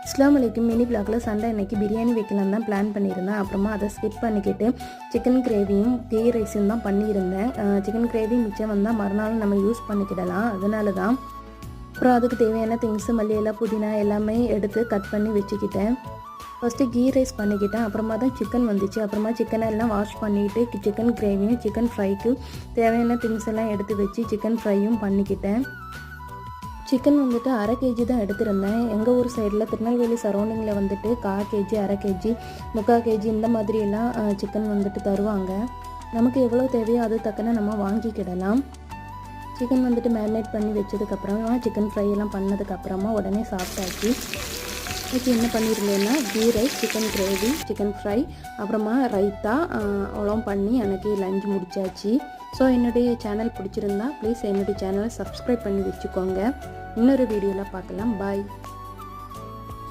அஸ்ஸலாமு அலைக்கும். மினி பிளாக்ல சண்டே அன்னைக்கு பிரியாணி வைக்கலாம் தான் பிளான் பண்ணியிருந்தேன். அப்புறமா அதை ஸ்கிப் பண்ணிக்கிட்டு சிக்கன் கிரேவியும் கீ ரைஸும் தான் பண்ணியிருந்தேன். சிக்கன் கிரேவி மிச்சம் வந்தால் மறுநாள் நம்ம யூஸ் பண்ணிக்கிடலாம், அதனால தான். அப்புறம் அதுக்கு தேவையான திங்ஸு மல்லியெல்லாம் புதினா எல்லாமே எடுத்து கட் பண்ணி வச்சுக்கிட்டேன். ஃபஸ்ட்டு கீ ரைஸ் பண்ணிக்கிட்டேன். அப்புறமா தான் சிக்கன் வந்துச்சு. அப்புறமா சிக்கனை எல்லாம் வாஷ் பண்ணிவிட்டு சிக்கன் கிரேவியும் சிக்கன் ஃப்ரைக்கு தேவையான திங்ஸ் எல்லாம் எடுத்து வச்சு சிக்கன் ஃப்ரையும் பண்ணிக்கிட்டேன். சிக்கன் வந்துட்டு 1/2 kg தான் எடுத்திருந்தேன். எங்கள் ஊர் சைடில் திருநெல்வேலி சரௌண்டிங்கில் வந்துட்டு 1/4 kg 1/2 kg 3/4 kg இந்த மாதிரியெல்லாம் சிக்கன் வந்துட்டு தருவாங்க. நமக்கு எவ்வளோ தேவையோ அது தக்கன நம்ம வாங்கிக்கிடலாம். சிக்கன் வந்துட்டு மேரினேட் பண்ணி வச்சதுக்கப்புறமா சிக்கன் ஃப்ரை எல்லாம் பண்ணதுக்கப்புறமா உடனே சாப்பிட்டாச்சு. இப்போ என்ன பண்ணியிருந்தேன்னா ghee rice, chicken gravy, chicken fry, அப்புறமா ரைத்தா அவ்வளோ பண்ணி எனக்கு லஞ்ச் முடிச்சாச்சு. ஸோ என்னுடைய சேனல் பிடிச்சிருந்தா ப்ளீஸ் என்னுடைய சேனலை சப்ஸ்கிரைப் பண்ணி வச்சுக்கோங்க. இன்னொரு வீடியோவில் பார்க்கலாம். பாய்.